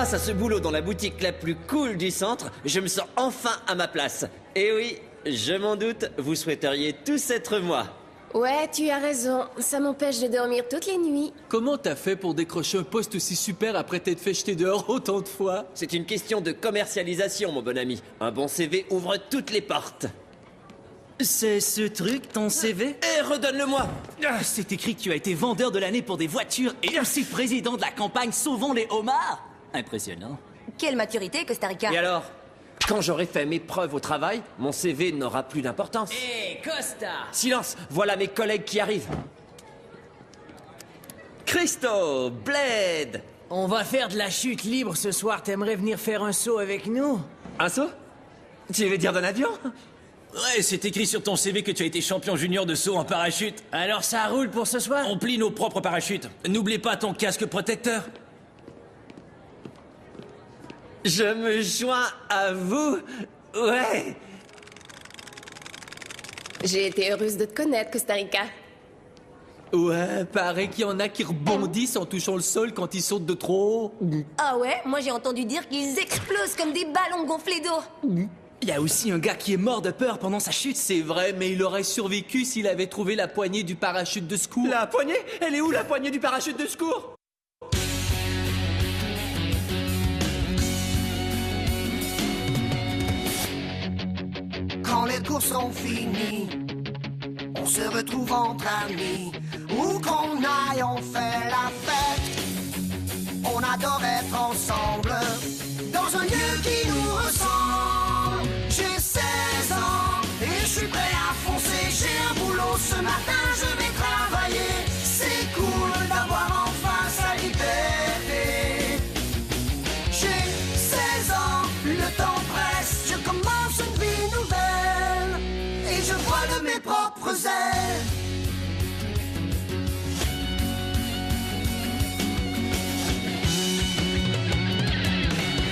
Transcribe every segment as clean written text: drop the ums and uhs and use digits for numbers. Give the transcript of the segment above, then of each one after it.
Grâce à ce boulot dans la boutique la plus cool du centre, je me sens enfin à ma place. Et oui, je m'en doute, vous souhaiteriez tous être moi. Ouais, tu as raison. Ça m'empêche de dormir toutes les nuits. Comment t'as fait pour décrocher un poste aussi super après t'être fait jeter dehors autant de fois? C'est une question de commercialisation, mon bon ami. Un bon CV ouvre toutes les portes. C'est ce truc, ton CV? Et redonne-le-moi! C'est écrit que tu as été vendeur de l'année pour des voitures et aussi président de la campagne Sauvons les homards. Impressionnant. Quelle maturité, Costa Rica. Et alors? Quand j'aurai fait mes preuves au travail, mon CV n'aura plus d'importance. Hé, Costa! Silence! Voilà mes collègues qui arrivent. Christo, Blade. On va faire de la chute libre ce soir. T'aimerais venir faire un saut avec nous? Un saut? Tu veux dire d'un avion? Ouais, c'est écrit sur ton CV que tu as été champion junior de saut en parachute. Alors ça roule pour ce soir? On plie nos propres parachutes. N'oublie pas ton casque protecteur. Je me joins à vous. Ouais. J'ai été heureuse de te connaître, Costa Rica. Ouais, paraît qu'il y en a qui rebondissent en touchant le sol quand ils sautent de trop haut. Ah ouais? Moi j'ai entendu dire qu'ils explosent comme des ballons gonflés d'eau. Il y a aussi un gars qui est mort de peur pendant sa chute. C'est vrai, mais il aurait survécu s'il avait trouvé la poignée du parachute de secours. La poignée? Elle est où la poignée du parachute de secours? Quand les cours sont finis, on se retrouve entre amis. Où qu'on aille, on fait la fête. On adore être ensemble, dans un lieu qui nous ressemble. J'ai 16 ans et je suis prêt à foncer. J'ai un boulot ce matin, je vais travailler. C'est cool d'avoir enfin sa liberté. J'ai 16 ans, le temps presse. Je commence une vie nouvelle et je vole de mes propres ailes.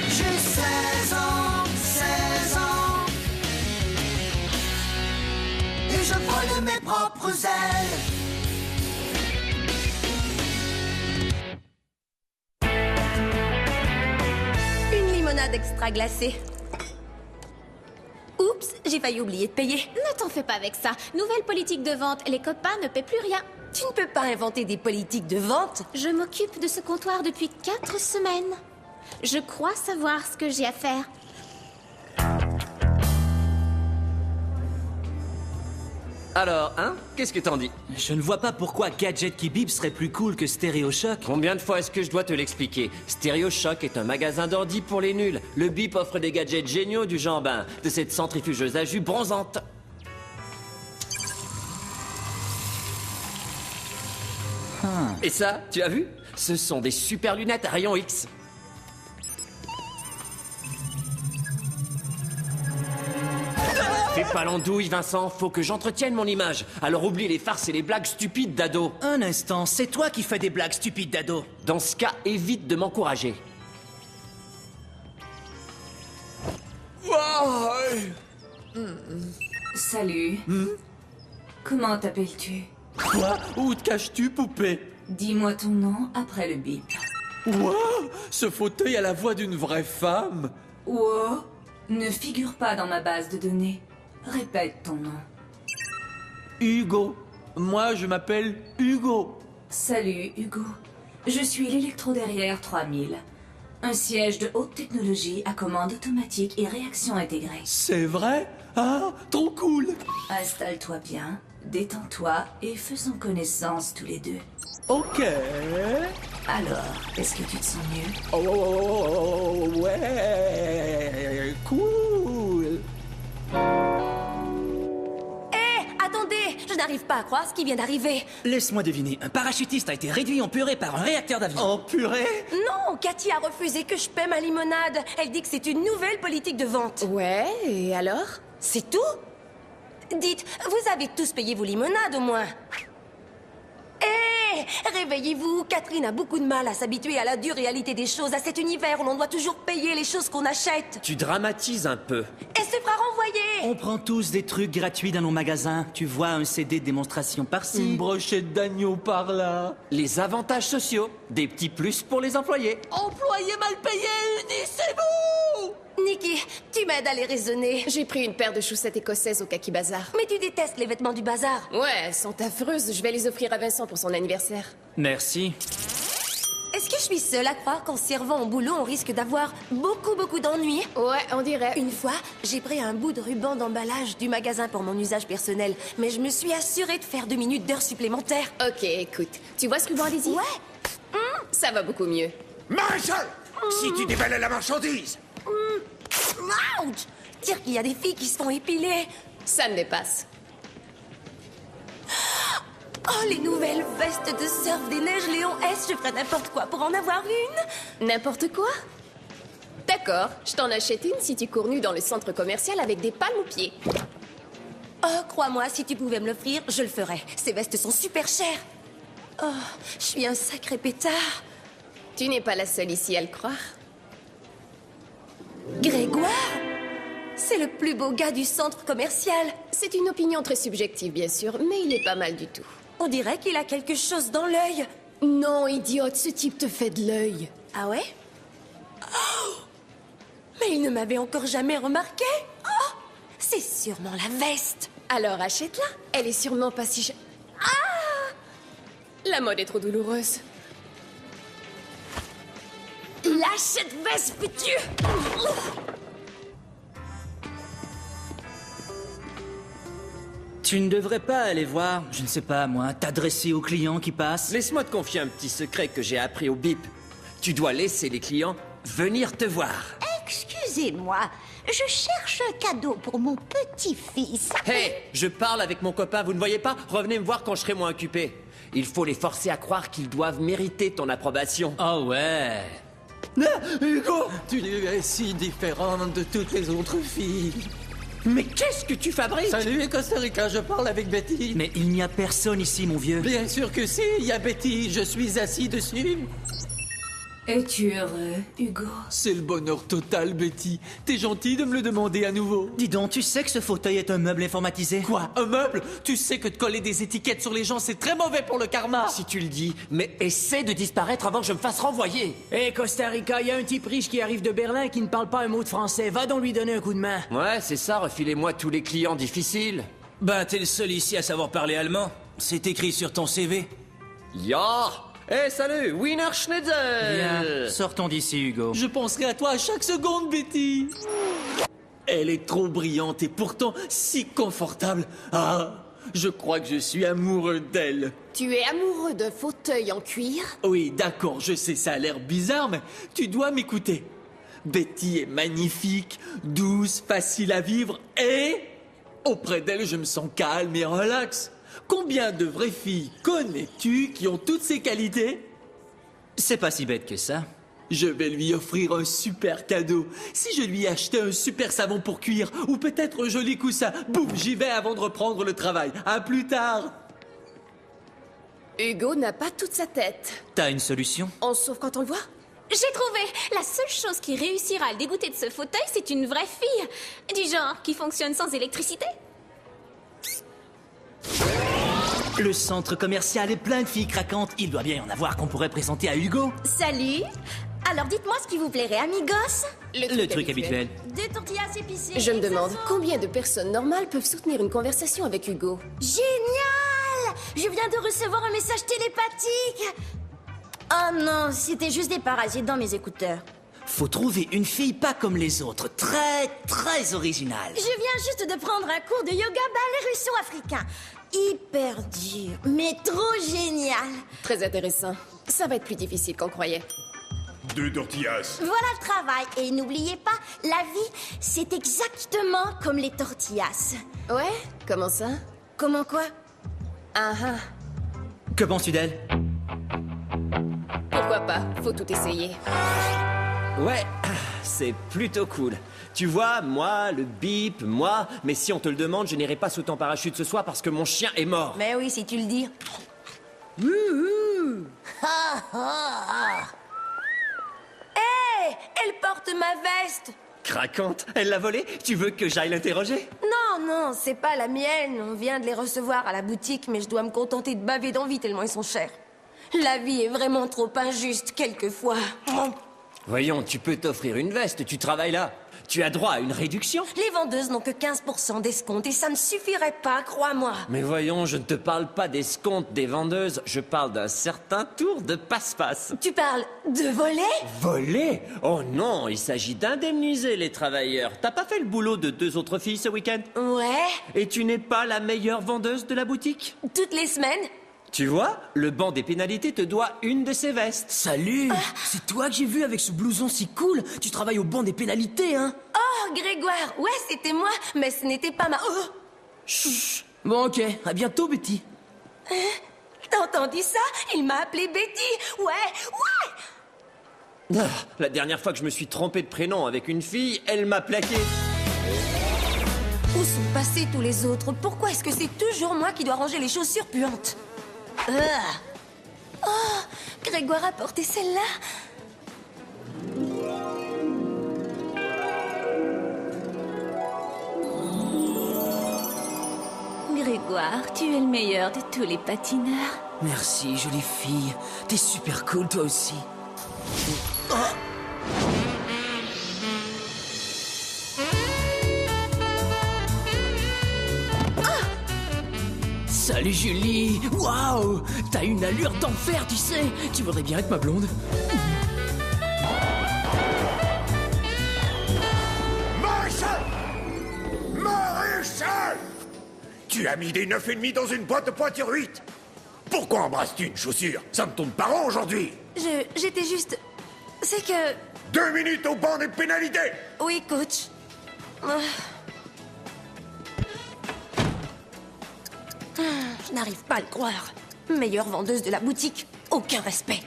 J'ai 16 ans, 16 ans et je vole de mes propres ailes. Une limonade extra glacée. Oups, j'ai failli oublier de payer. Ne t'en fais pas avec ça. Nouvelle politique de vente. Les copains ne paient plus rien. Tu ne peux pas inventer des politiques de vente. Je m'occupe de ce comptoir depuis 4 semaines. Je crois savoir ce que j'ai à faire. Alors, hein? Qu'est-ce que t'en dis? Je ne vois pas pourquoi Gadget qui bip serait plus cool que Stereo Shock. Combien de fois est-ce que je dois te l'expliquer? Stereo Shock est un magasin d'ordi pour les nuls. Le bip offre des gadgets géniaux du genre, de cette centrifugeuse à jus bronzante. Et ça, tu as vu? Ce sont des super lunettes à rayons X. Fais pas l'andouille, Vincent, faut que j'entretienne mon image. Alors oublie les farces et les blagues stupides d'ado. Un instant, c'est toi qui fais des blagues stupides d'ado. Dans ce cas, évite de m'encourager. Salut. Comment t'appelles-tu? Quoi? Où te caches-tu, poupée? Dis-moi ton nom après le bip. Wow! Ce fauteuil a la voix d'une vraie femme. Wow. Ne figure pas dans ma base de données. Répète ton nom. Hugo. Moi, je m'appelle Hugo. Salut, Hugo. Je suis l'électro-derrière 3000. Un siège de haute technologie à commande automatique et réaction intégrée. C'est vrai? Ah, trop cool! Installe-toi bien, détends-toi et faisons connaissance tous les deux. Ok. Alors, est-ce que tu te sens mieux? Oh, ouais. Cool. Attendez, je n'arrive pas à croire ce qui vient d'arriver. Laisse-moi deviner, un parachutiste a été réduit en purée par un réacteur d'avion. En purée? Non, Cathy a refusé que je paie ma limonade. Elle dit que c'est une nouvelle politique de vente. Ouais, et alors? C'est tout? Dites, vous avez tous payé vos limonades au moins? Hé, Réveillez-vous, Catherine a beaucoup de mal à s'habituer à la dure réalité des choses, à cet univers où l'on doit toujours payer les choses qu'on achète. Tu dramatises un peu. Elle se fera renvoyer. On prend tous des trucs gratuits dans nos magasins. Tu vois un CD de démonstration par-ci. Une brochette d'agneau par là. Les avantages sociaux, des petits plus pour les employés. Employés mal payés, unissez-vous! Nikki, tu m'aides à les raisonner. J'ai pris une paire de chaussettes écossaises au Kaki Bazar. Mais tu détestes les vêtements du bazar. Ouais, elles sont affreuses. Je vais les offrir à Vincent pour son anniversaire. Merci. Est-ce que je suis seule à croire qu'en servant au boulot, on risque d'avoir beaucoup d'ennuis? Ouais, on dirait. Une fois, j'ai pris un bout de ruban d'emballage du magasin pour mon usage personnel, mais je me suis assurée de faire 2 minutes d'heures supplémentaires. Ok, écoute. Tu vois ce ruban adhésif? Ouais. Ça va beaucoup mieux. Marshall! Si tu déballais la marchandise! Ouch! Dire qu'il y a des filles qui se font épiler. Ça me dépasse. Oh, les nouvelles vestes de surf des neiges Léon S, je ferais n'importe quoi pour en avoir une. N'importe quoi? D'accord, je t'en achète une si tu cours nu dans le centre commercial avec des palmes aux pieds. Oh, crois-moi, si tu pouvais me l'offrir, je le ferais. Ces vestes sont super chères. Oh, je suis un sacré pétard. Tu n'es pas la seule ici à le croire. Grégoire? C'est le plus beau gars du centre commercial. C'est une opinion très subjective, bien sûr, mais il est pas mal du tout. On dirait qu'il a quelque chose dans l'œil. Non, idiote, ce type te fait de l'œil. Ah ouais? Oh! Mais il ne m'avait encore jamais remarqué. Oh! C'est sûrement la veste. Alors achète-la. Elle est sûrement pas si... Ah! La mode est trop douloureuse. Lâche cette veste, peux-tu? Tu ne devrais pas aller voir, je ne sais pas moi, t'adresser aux clients qui passent. Laisse-moi te confier un petit secret que j'ai appris au BIP. Tu dois laisser les clients venir te voir. Excusez-moi, je cherche un cadeau pour mon petit-fils. Hey, je parle avec mon copain, vous ne voyez pas? Revenez me voir quand je serai moins occupé. Il faut les forcer à croire qu'ils doivent mériter ton approbation. Oh ouais. Hugo! Tu es si différente de toutes les autres filles. Mais qu'est-ce que tu fabriques? Salut, Costa Rica, je parle avec Betty. Mais il n'y a personne ici, mon vieux. Bien sûr que si, il y a Betty, je suis assis dessus. Es-tu heureux, Hugo? C'est le bonheur total, Betty. T'es gentil de me le demander à nouveau. Dis donc, tu sais que ce fauteuil est un meuble informatisé? Quoi? Un meuble? Tu sais que de coller des étiquettes sur les gens, c'est très mauvais pour le karma. Si tu le dis, mais essaie de disparaître avant que je me fasse renvoyer. Hé, Costa Rica, il y a un type riche qui arrive de Berlin qui ne parle pas un mot de français. Va donc lui donner un coup de main. Ouais, c'est ça, refilez-moi tous les clients difficiles. Ben, t'es le seul ici à savoir parler allemand. C'est écrit sur ton CV. Ya! Eh, salut, Wiener Schnitzel! Viens, sortons d'ici, Hugo. Je penserai à toi à chaque seconde, Betty. Elle est trop brillante et pourtant si confortable. Ah, je crois que je suis amoureux d'elle. Tu es amoureux d'un fauteuil en cuir? Oui, d'accord, je sais, ça a l'air bizarre, mais tu dois m'écouter. Betty est magnifique, douce, facile à vivre et... auprès d'elle, je me sens calme et relax. Combien de vraies filles connais-tu qui ont toutes ces qualités? C'est pas si bête que ça. Je vais lui offrir un super cadeau. Si je lui achetais un super savon pour cuire, ou peut-être un joli coussin, boum, j'y vais avant de reprendre le travail. À plus tard. Hugo n'a pas toute sa tête. T'as une solution? On se sauve quand on le voit? J'ai trouvé! La seule chose qui réussira à le dégoûter de ce fauteuil, c'est une vraie fille. Du genre qui fonctionne sans électricité. Le centre commercial est plein de filles craquantes. Il doit bien y en avoir qu'on pourrait présenter à Hugo. Salut. Alors dites-moi ce qui vous plairait, amigos. Le truc habituel. Des tortillas épicées. Je me et demande façon. combien de personnes normales peuvent soutenir une conversation avec Hugo. Génial! Je viens de recevoir un message télépathique. Oh non, c'était juste des parasites dans mes écouteurs. Faut trouver une fille pas comme les autres, très originale. Je viens juste de prendre un cours de yoga ballet russo-africain. Hyper dur, mais trop génial. Très intéressant. Ça va être plus difficile qu'on croyait. 2 tortillas. Voilà le travail. Et n'oubliez pas, la vie, c'est exactement comme les tortillas. Ouais? Comment ça? Comment quoi? Ah ah. Que penses-tu d'elle? Pourquoi pas? Faut tout essayer. Ouais, c'est plutôt cool. Tu vois, moi, le bip, moi, mais si on te le demande, je n'irai pas sous ton parachute ce soir parce que mon chien est mort. Mais oui, si tu le dis. Hé, elle porte ma veste. Craquante, elle l'a volée? Tu veux que j'aille l'interroger? Non, c'est pas la mienne. On vient de les recevoir à la boutique, mais je dois me contenter de baver d'envie tellement ils sont chers. La vie est vraiment trop injuste, quelquefois. Voyons, tu peux t'offrir une veste, tu travailles là. Tu as droit à une réduction? Les vendeuses n'ont que 15% d'escompte et ça ne suffirait pas, crois-moi. Mais voyons, je ne te parle pas d'escompte des vendeuses, je parle d'un certain tour de passe-passe. Tu parles de voler? Voler? Oh non, il s'agit d'indemniser les travailleurs. T'as pas fait le boulot de 2 autres filles ce week-end? Ouais. Et tu n'es pas la meilleure vendeuse de la boutique? Toutes les semaines? Tu vois, le banc des pénalités te doit une de ses vestes. Salut! C'est toi que j'ai vu avec ce blouson si cool. Tu travailles au banc des pénalités, hein? Oh, Grégoire, ouais, c'était moi, mais ce n'était pas ma... Oh. Chut! Bon, ok, à bientôt, Betty. T'as entendu ça? Il m'a appelé Betty. Ouais. Ah, la dernière fois que je me suis trompé de prénom avec une fille, elle m'a plaqué. Où sont passés tous les autres? Pourquoi est-ce que c'est toujours moi qui dois ranger les chaussures puantes? Oh, Grégoire a porté celle-là. Grégoire, tu es le meilleur de tous les patineurs. Merci, jolie fille. T'es super cool, toi aussi. Oh. Salut Julie! Waouh! T'as une allure d'enfer, tu sais! Tu voudrais bien être ma blonde? Maréchal! Tu as mis des 9,5 dans une boîte de pointure 8! Pourquoi embrasses-tu une chaussure? Ça me tombe pas rond aujourd'hui! J'étais juste... C'est que... 2 minutes au banc des pénalités! Oui, coach. Je n'arrive pas à le croire. Meilleure vendeuse de la boutique, aucun respect.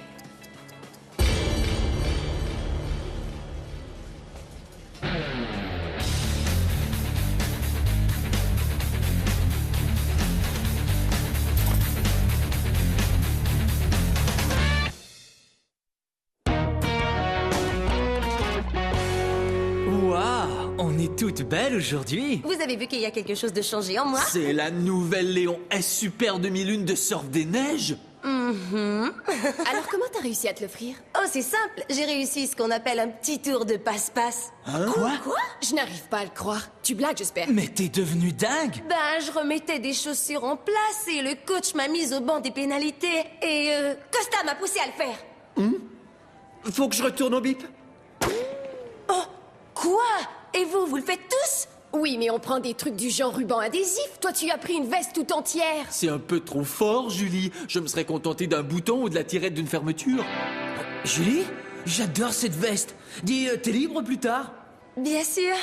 Waouh! On est toutes belles aujourd'hui! Vous avez vu qu'il y a quelque chose de changé en moi? C'est la nouvelle Léon S Super 2001 de Surf des Neiges. Alors comment t'as réussi à te l'offrir? Oh, c'est simple. J'ai réussi ce qu'on appelle un petit tour de passe-passe. Quoi? Je n'arrive pas à le croire. Tu blagues, j'espère. Mais t'es devenue dingue! Ben, je remettais des chaussures en place et le coach m'a mise au banc des pénalités. Et Costa m'a poussé à le faire. Faut que je retourne au bip? Oh, quoi? Et vous le faites tous? Oui, mais on prend des trucs du genre ruban adhésif. Toi, tu as pris une veste tout entière. C'est un peu trop fort, Julie. Je me serais contenté d'un bouton ou de la tirette d'une fermeture. Julie? J'adore cette veste. Dis, t'es libre plus tard? Bien sûr.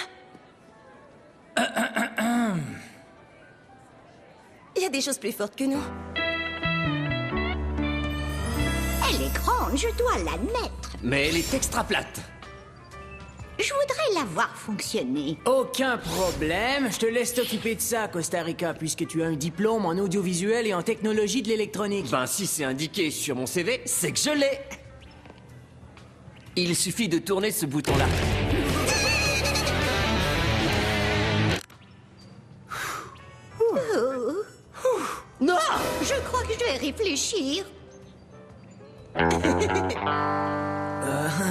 Il y a des choses plus fortes que nous. Elle est grande, je dois l'admettre. Mais elle est extra plate. Je voudrais la voir fonctionner. Aucun problème. Je te laisse t'occuper de ça, Costa Rica, puisque tu as un diplôme en audiovisuel et en technologie de l'électronique. Ben, si c'est indiqué sur mon CV, c'est que je l'ai. Il suffit de tourner ce bouton-là. Non, je crois que je vais réfléchir.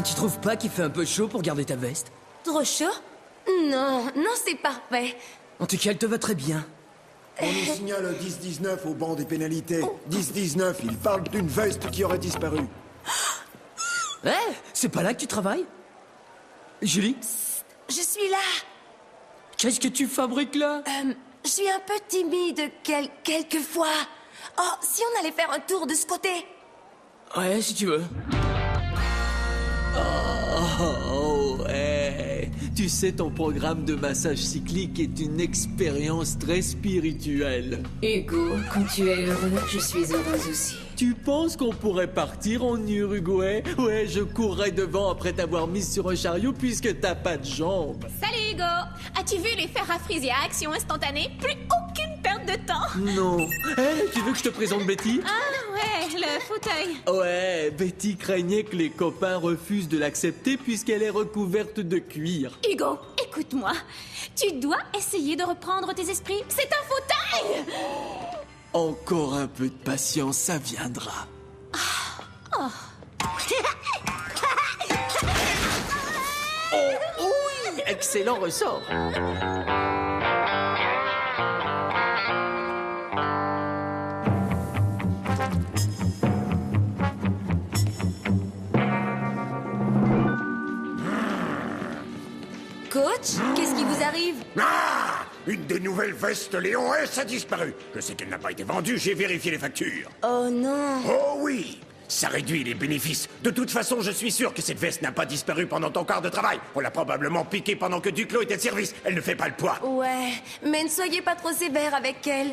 Tu trouves pas qu'il fait un peu chaud pour garder ta veste? Trop chaud? Non, c'est parfait. En tout cas, elle te va très bien. On nous signale 10-19 au banc des pénalités. 10-19, il parle d'une veste qui aurait disparu. C'est pas là que tu travailles? Julie? Je suis là. Qu'est-ce que tu fabriques là? Je suis un peu timide quelquefois. Oh, si on allait faire un tour de ce côté? Ouais, si tu veux. Tu sais, ton programme de massage cyclique est une expérience très spirituelle. Hugo, quand tu es heureux, je suis heureuse aussi. Tu penses qu'on pourrait partir en Uruguay? Ouais, je courrais devant après t'avoir mise sur un chariot puisque t'as pas de jambes. Salut Hugo! As-tu vu les fers à frisée à action instantanée? Plus aucune perte de temps! Non. Tu veux que je te présente Betty? Ah ouais, le fauteuil. Ouais, Betty craignait que les copains refusent de l'accepter puisqu'elle est recouverte de cuir. Hugo, écoute-moi. Tu dois essayer de reprendre tes esprits. C'est un fauteuil! Encore un peu de patience, ça viendra. Oh. Oh, oui! Excellent ressort. Coach, qu'est-ce qui vous arrive? Ah! Une des nouvelles vestes Léon S a disparu. Je sais qu'elle n'a pas été vendue, j'ai vérifié les factures. Oh non. Oh oui! Ça réduit les bénéfices. De toute façon, je suis sûr que cette veste n'a pas disparu pendant ton quart de travail. On l'a probablement piquée pendant que Duclos était de service. Elle ne fait pas le poids. Ouais, mais ne soyez pas trop sévère avec elle.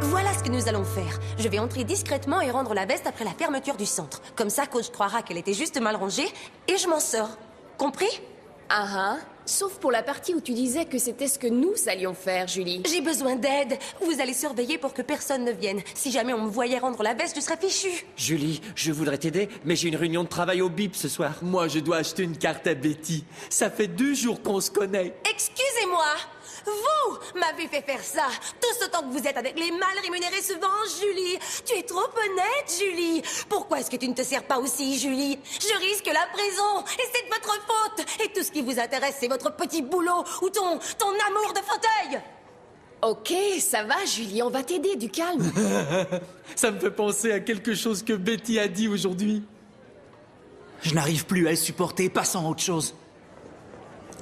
Voilà ce que nous allons faire. Je vais entrer discrètement et rendre la veste après la fermeture du centre. Comme ça, coach croira qu'elle était juste mal rangée et je m'en sors. Compris? Ah ah. Sauf pour la partie où tu disais que c'était ce que nous allions faire, Julie. J'ai besoin d'aide. Vous allez surveiller pour que personne ne vienne. Si jamais on me voyait rendre la veste, je serais fichu. Julie, je voudrais t'aider, mais j'ai une réunion de travail au BIP ce soir. Moi, je dois acheter une carte à Betty. Ça fait 2 jours qu'on se connaît. Excusez-moi. Vous m'avez fait faire ça. Tout ce temps que vous êtes avec les mal rémunérés souvent, Julie. Tu es trop honnête, Julie. Pourquoi est-ce que tu ne te sers pas aussi, Julie? Je risque la prison et c'est de votre faute. Et tout ce qui vous intéresse, c'est votre petit boulot ou ton amour de fauteuil. Ok, ça va, Julie, on va t'aider, du calme. Ça me fait penser à quelque chose que Betty a dit aujourd'hui. Je n'arrive plus à le supporter, passons à autre chose.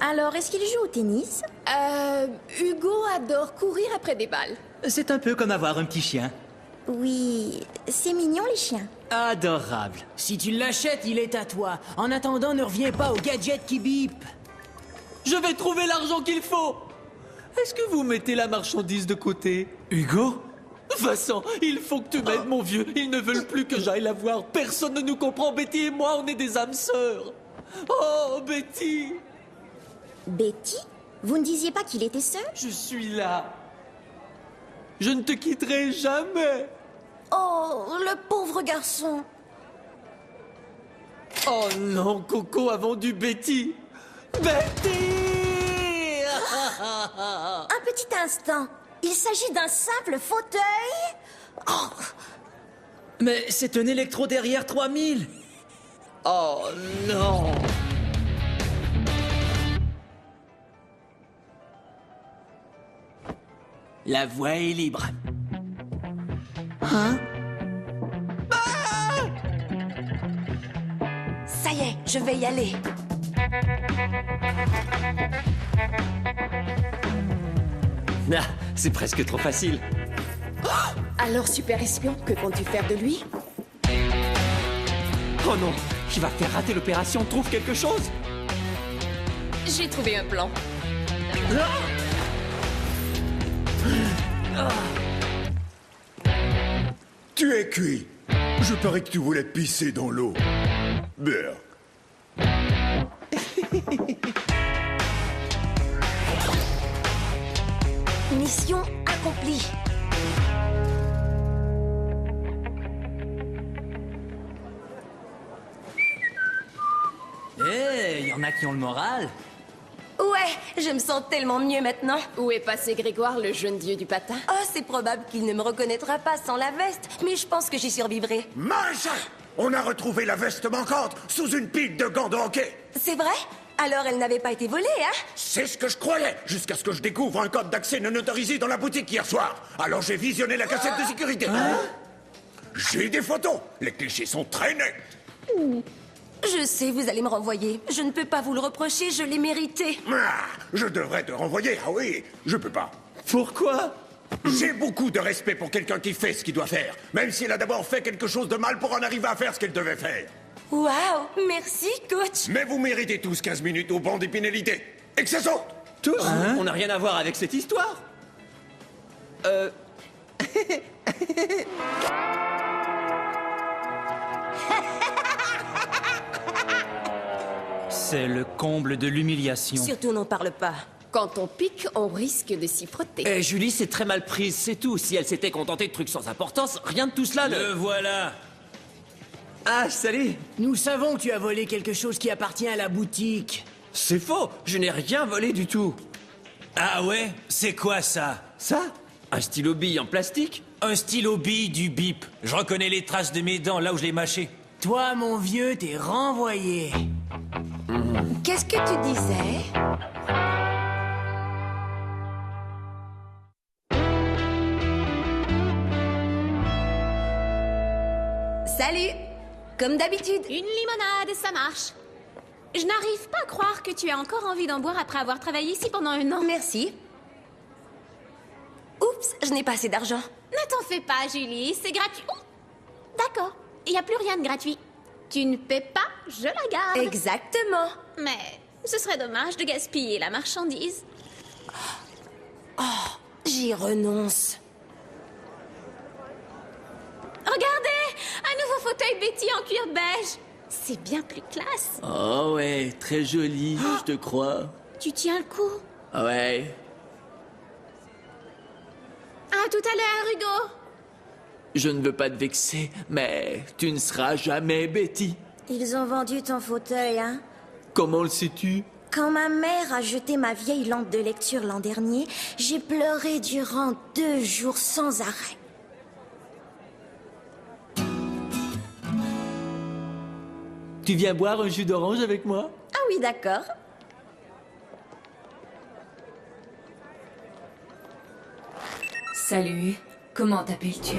Alors, est-ce qu'il joue au tennis? Hugo adore courir après des balles. C'est un peu comme avoir un petit chien. Oui, c'est mignon les chiens. Adorable. Si tu l'achètes, il est à toi. En attendant, ne reviens pas au gadget qui bip. Je vais trouver l'argent qu'il faut. Est-ce que vous mettez la marchandise de côté? Hugo? Vincent, il faut que tu m'aides, mon vieux. Ils ne veulent plus que j'aille la voir. Personne ne nous comprend. Betty et moi, on est des âmes sœurs. Oh, Betty! Betty? Vous ne disiez pas qu'il était seul? Je suis là. Je ne te quitterai jamais. Oh, le pauvre garçon. Oh non, Coco a vendu Betty. Betty! Un petit instant. Il s'agit d'un simple fauteuil? Oh. Mais c'est un électro derrière 3000. Oh non. La voie est libre. Hein? Ça y est, je vais y aller. Ah, c'est presque trop facile. Alors, super espion, que comptes-tu faire de lui? Oh non, qui va faire rater l'opération? Trouve quelque chose? J'ai trouvé un plan. Tu es cuit. Je parie que tu voulais pisser dans l'eau. Beurre. Mission accomplie. Eh, y en a qui ont le moral. Ouais, je me sens tellement mieux maintenant. Où est passé Grégoire, le jeune dieu du patin? Oh, c'est probable qu'il ne me reconnaîtra pas sans la veste, mais je pense que j'y survivrai. Marche! On a retrouvé la veste manquante sous une pile de gants de hockey. C'est vrai? Alors elle n'avait pas été volée, hein? C'est ce que je croyais, jusqu'à ce que je découvre un code d'accès non autorisé dans la boutique hier soir. Alors j'ai visionné la cassette de sécurité. J'ai des photos. Les clichés sont très nets. Je sais, vous allez me renvoyer. Je ne peux pas vous le reprocher, je l'ai mérité. Ah, je devrais te renvoyer, ah oui, je peux pas. Pourquoi? J'ai beaucoup de respect pour quelqu'un qui fait ce qu'il doit faire, même s'il a d'abord fait quelque chose de mal pour en arriver à faire ce qu'il devait faire. Waouh, merci, coach. Mais vous méritez tous 15 minutes au banc des pénalités. Et que ça saute! Tous? On n'a rien à voir avec cette histoire. C'est le comble de l'humiliation. Surtout n'en parle pas. Quand on pique, on risque de s'y frotter. Eh, Julie, c'est très mal prise, c'est tout. Si elle s'était contentée de trucs sans importance, rien de tout cela ne... Le voilà. Ah, salut. Nous savons que tu as volé quelque chose qui appartient à la boutique. C'est faux, je n'ai rien volé du tout. Ah ouais? C'est quoi ça? Ça? Un stylo bille en plastique? Un stylo bille du bip. Je reconnais les traces de mes dents là où je l'ai mâché. Toi, mon vieux, t'es renvoyé. Qu'est-ce que tu disais? Salut! Comme d'habitude. Une limonade, ça marche. Je n'arrive pas à croire que tu as encore envie d'en boire après avoir travaillé ici pendant 1 an. Merci. Oups, je n'ai pas assez d'argent. Ne t'en fais pas, Julie, c'est gratuit. Oh, d'accord, il n'y a plus rien de gratuit. Tu ne paies pas, je la garde. Exactement. Mais ce serait dommage de gaspiller la marchandise. Oh, j'y renonce. Regardez, un nouveau fauteuil Betty en cuir beige. C'est bien plus classe. Oh ouais, très joli, je te crois. Tu tiens le coup. Ouais. À tout à l'heure, Hugo. Je ne veux pas te vexer, mais tu ne seras jamais Betty. Ils ont vendu ton fauteuil, hein? Comment le sais-tu? Quand ma mère a jeté ma vieille lampe de lecture l'an dernier, j'ai pleuré durant 2 jours sans arrêt. Tu viens boire un jus d'orange avec moi? Ah oui, d'accord. Salut, comment t'appelles-tu?